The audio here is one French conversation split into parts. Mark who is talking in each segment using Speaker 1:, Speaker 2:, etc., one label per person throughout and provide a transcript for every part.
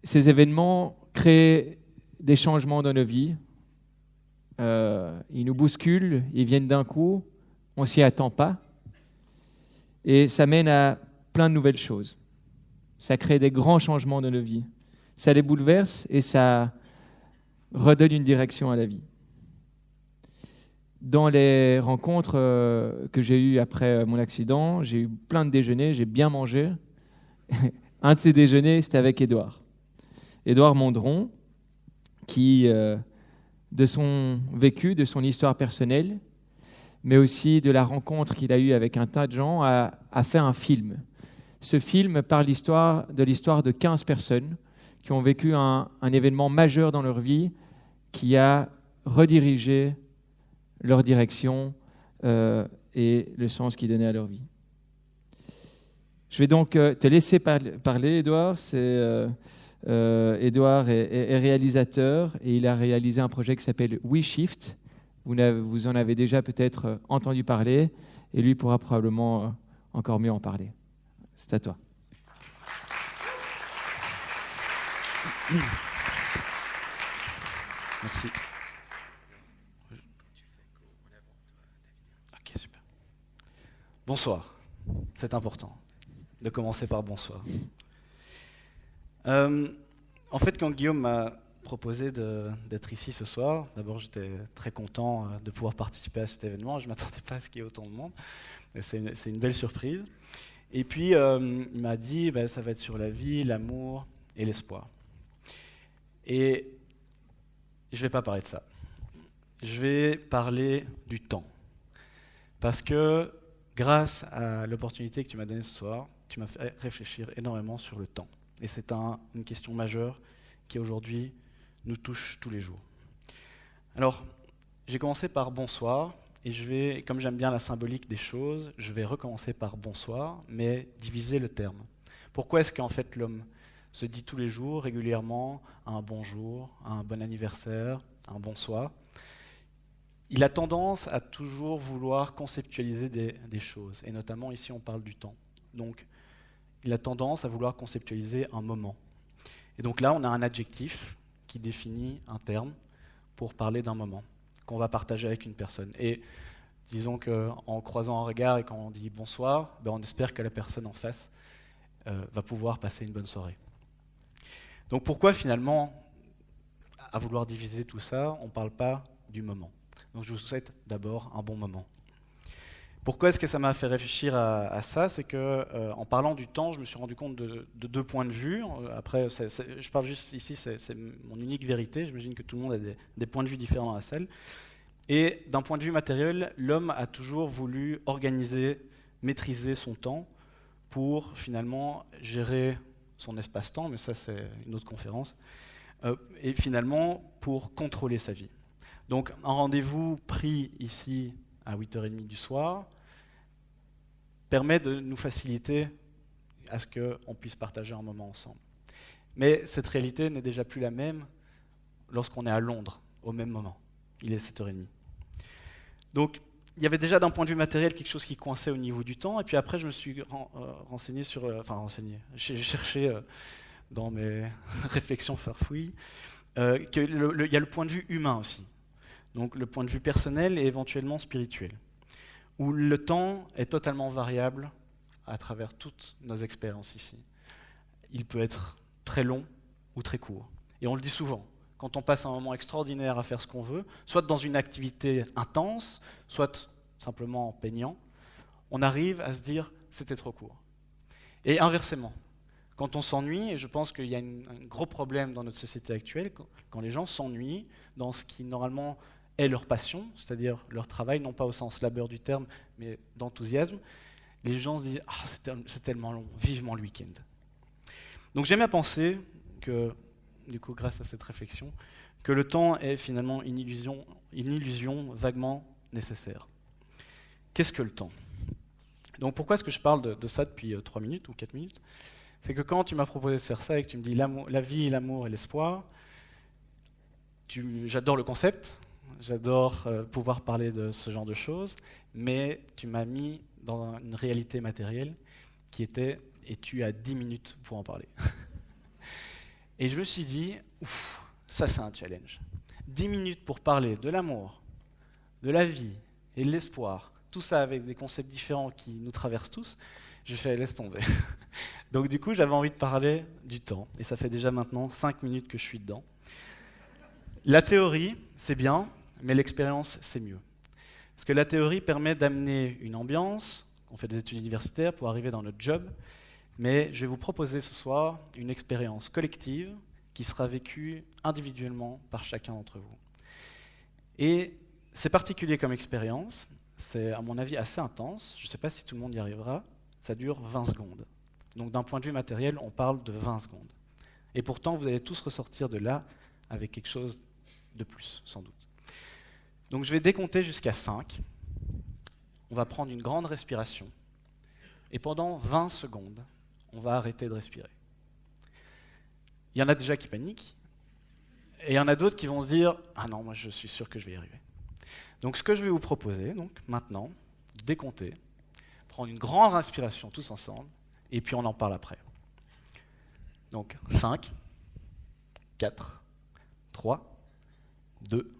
Speaker 1: Ces événements créent des changements dans nos vies. Ils nous bousculent, ils viennent d'un coup, on ne s'y attend pas. Et ça mène à plein de nouvelles choses. Ça crée des grands changements dans nos vies. Ça les bouleverse et ça redonne une direction à la vie. Dans les rencontres que j'ai eues après mon accident, j'ai eu plein de déjeuners, j'ai bien mangé. Un de ces déjeuners, c'était avec Édouard. Édouard Mondron, qui, de son vécu, de son histoire personnelle, mais aussi de la rencontre qu'il a eue avec un tas de gens, a fait un film. Ce film parle de l'histoire de 15 personnes qui ont vécu un événement majeur dans leur vie qui a redirigé leur direction et le sens qu'ils donnaient à leur vie. Je vais donc te laisser parler, Édouard. Édouard est réalisateur et il a réalisé un projet qui s'appelle WeShift. Vous en avez déjà peut-être entendu parler et lui pourra probablement encore mieux en parler. C'est à toi.
Speaker 2: Merci. Ok, super. Bonsoir. C'est important de commencer par bonsoir. En fait, quand Guillaume m'a proposé d'être ici ce soir, d'abord j'étais très content de pouvoir participer à cet événement. Je ne m'attendais pas à ce qu'il y ait autant de monde. C'est une belle surprise. Et puis, il m'a dit, ça va être sur la vie, l'amour et l'espoir. Et je ne vais pas parler de ça. Je vais parler du temps. Parce que grâce à l'opportunité que tu m'as donnée ce soir, tu m'as fait réfléchir énormément sur le temps. Et c'est une question majeure qui aujourd'hui nous touche tous les jours. Alors, j'ai commencé par bonsoir, et comme j'aime bien la symbolique des choses, je vais recommencer par bonsoir, mais diviser le terme. Pourquoi est-ce qu'en fait l'homme se dit tous les jours, régulièrement, un bonjour, un bon anniversaire, un bonsoir? Il a tendance à toujours vouloir conceptualiser des choses, et notamment ici on parle du temps. Donc, il a tendance à vouloir conceptualiser un moment. Et donc là, on a un adjectif qui définit un terme pour parler d'un moment qu'on va partager avec une personne. Et disons qu'en croisant un regard et quand on dit bonsoir, on espère que la personne en face va pouvoir passer une bonne soirée. Donc pourquoi finalement, à vouloir diviser tout ça, on ne parle pas du moment? Donc je vous souhaite d'abord un bon moment. Pourquoi est-ce que ça m'a fait réfléchir à ça? C'est que en parlant du temps, je me suis rendu compte de deux points de vue. Après, je parle juste ici, c'est mon unique vérité. J'imagine que tout le monde a des points de vue différents dans la salle. Et d'un point de vue matériel, l'homme a toujours voulu organiser, maîtriser son temps pour finalement gérer son espace-temps, mais ça c'est une autre conférence, et finalement pour contrôler sa vie. Donc un rendez-vous pris ici à 8h30 du soir permet de nous faciliter à ce qu'on puisse partager un moment ensemble. Mais cette réalité n'est déjà plus la même lorsqu'on est à Londres au même moment. Il est 7h30. Donc, il y avait déjà d'un point de vue matériel quelque chose qui coinçait au niveau du temps, et puis après je me suis renseigné sur... j'ai cherché dans mes réflexions farfouilles qu'il y a le point de vue humain aussi, donc le point de vue personnel et éventuellement spirituel, où le temps est totalement variable à travers toutes nos expériences ici. Il peut être très long ou très court, et on le dit souvent. Quand on passe un moment extraordinaire à faire ce qu'on veut, soit dans une activité intense, soit simplement en peignant, on arrive à se dire « c'était trop court ». Et inversement, quand on s'ennuie, et je pense qu'il y a un gros problème dans notre société actuelle, quand les gens s'ennuient dans ce qui normalement est leur passion, c'est-à-dire leur travail, non pas au sens labeur du terme, mais d'enthousiasme, les gens se disent « ah, c'est tellement long, vivement le week-end ». Donc j'aime à penser que du coup, grâce à cette réflexion, que le temps est finalement une illusion vaguement nécessaire. Qu'est-ce que le temps? Donc pourquoi est-ce que je parle de ça depuis 3 minutes ou 4 minutes? C'est que quand tu m'as proposé de faire ça et que tu me dis la vie, l'amour et l'espoir, j'adore le concept, j'adore pouvoir parler de ce genre de choses, mais tu m'as mis dans une réalité matérielle qui était, et tu as 10 minutes pour en parler. Et je me suis dit, ouf, ça c'est un challenge. 10 minutes pour parler de l'amour, de la vie et de l'espoir, tout ça avec des concepts différents qui nous traversent tous, je fais laisse tomber. Donc du coup, j'avais envie de parler du temps, et ça fait déjà maintenant 5 minutes que je suis dedans. La théorie, c'est bien, mais l'expérience, c'est mieux. Parce que la théorie permet d'amener une ambiance, on fait des études universitaires pour arriver dans notre job, mais je vais vous proposer ce soir une expérience collective qui sera vécue individuellement par chacun d'entre vous. Et c'est particulier comme expérience, c'est à mon avis assez intense, je ne sais pas si tout le monde y arrivera, ça dure 20 secondes. Donc d'un point de vue matériel, on parle de 20 secondes. Et pourtant, vous allez tous ressortir de là avec quelque chose de plus, sans doute. Donc je vais décompter jusqu'à 5. On va prendre une grande respiration. Et pendant 20 secondes, on va arrêter de respirer. Il y en a déjà qui paniquent. Et il y en a d'autres qui vont se dire « Ah non, moi je suis sûr que je vais y arriver ». Donc ce que je vais vous proposer, donc, maintenant, de décompter, prendre une grande respiration tous ensemble, et puis on en parle après. Donc 5, 4, 3, 2,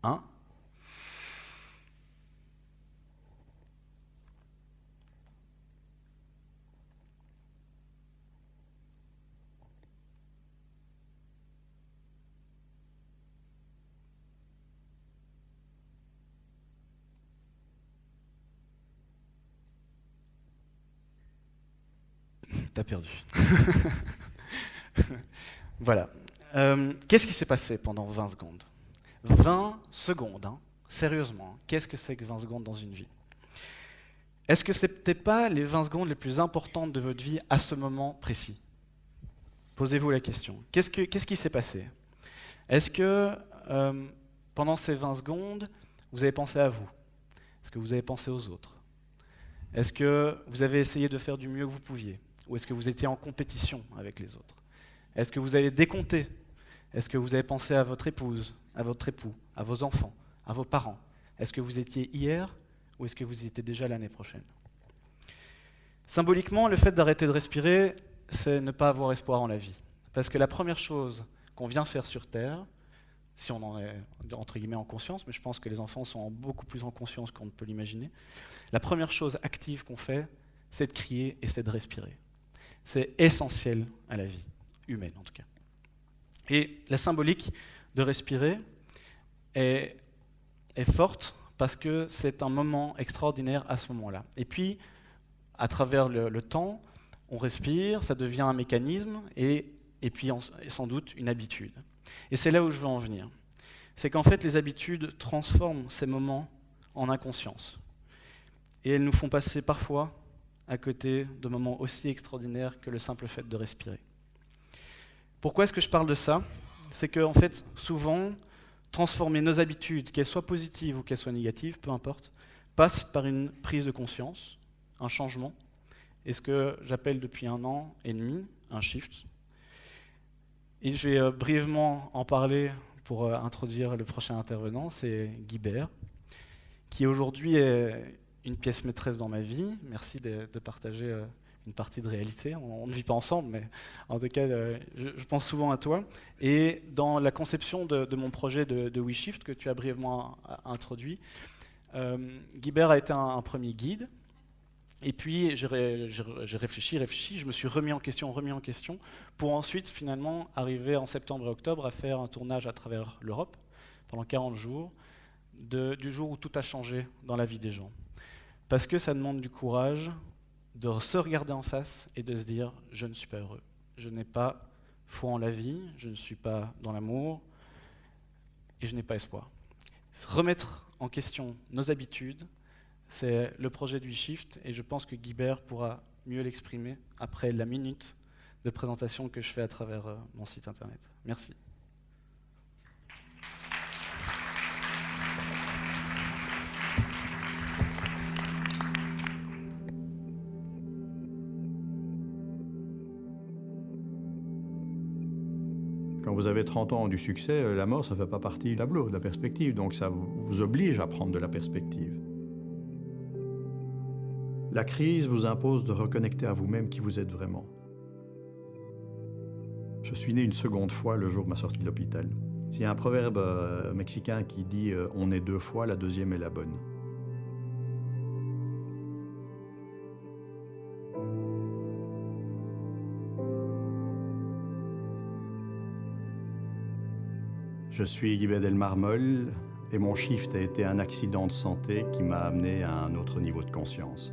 Speaker 2: 1. T'as perdu. Voilà. Qu'est-ce qui s'est passé pendant 20 secondes ? 20 secondes, hein, sérieusement. Qu'est-ce que c'est que 20 secondes dans une vie ? Est-ce que ce n'étaient pas les 20 secondes les plus importantes de votre vie à ce moment précis ? Posez-vous la question. Qu'est-ce qui s'est passé ? Est-ce que pendant ces 20 secondes, vous avez pensé à vous ? Est-ce que vous avez pensé aux autres ? Est-ce que vous avez essayé de faire du mieux que vous pouviez ? Ou est-ce que vous étiez en compétition avec les autres ? Est-ce que vous avez décompté ? Est-ce que vous avez pensé à votre épouse, à votre époux, à vos enfants, à vos parents ? Est-ce que vous étiez hier ou est-ce que vous y étiez déjà l'année prochaine ? Symboliquement, le fait d'arrêter de respirer, c'est ne pas avoir espoir en la vie. Parce que la première chose qu'on vient faire sur Terre, si on en est entre guillemets en conscience, mais je pense que les enfants sont beaucoup plus en conscience qu'on ne peut l'imaginer, la première chose active qu'on fait, c'est de crier et c'est de respirer. C'est essentiel à la vie, humaine en tout cas. Et la symbolique de respirer est forte parce que c'est un moment extraordinaire à ce moment-là. Et puis, à travers le temps, on respire, ça devient un mécanisme et puis sans doute une habitude. Et c'est là où je veux en venir. C'est qu'en fait, les habitudes transforment ces moments en inconscience. Et elles nous font passer parfois à côté de moments aussi extraordinaires que le simple fait de respirer. Pourquoi est-ce que je parle de ça ? C'est qu'en fait, souvent, transformer nos habitudes, qu'elles soient positives ou qu'elles soient négatives, peu importe, passe par une prise de conscience, un changement, et ce que j'appelle depuis 1 an et demi un shift. Et je vais brièvement en parler pour introduire le prochain intervenant, c'est Guibert, qui aujourd'hui est une pièce maîtresse dans ma vie. Merci de partager une partie de réalité. On ne vit pas ensemble, mais en tout cas, je pense souvent à toi. Et dans la conception de mon projet de WeShift, que tu as brièvement introduit, Guibert a été un premier guide. Et puis, j'ai réfléchi, je me suis remis en question, pour ensuite, finalement, arriver en septembre et octobre à faire un tournage à travers l'Europe, pendant 40 jours, du jour où tout a changé dans la vie des gens. Parce que ça demande du courage de se regarder en face et de se dire « je ne suis pas heureux, je n'ai pas foi en la vie, je ne suis pas dans l'amour et je n'ai pas espoir ». Remettre en question nos habitudes, c'est le projet du WeShift et je pense que Guibert pourra mieux l'exprimer après la minute de présentation que je fais à travers mon site internet. Merci.
Speaker 3: Quand vous avez 30 ans du succès, la mort, ça ne fait pas partie du tableau, de la perspective. Donc ça vous oblige à prendre de la perspective. La crise vous impose de reconnecter à vous-même qui vous êtes vraiment. Je suis né une seconde fois le jour de ma sortie de l'hôpital. Il y a un proverbe mexicain qui dit « on est 2 fois, la deuxième est la bonne ». Je suis Guy Bedel-Marmol et mon shift a été un accident de santé qui m'a amené à un autre niveau de conscience.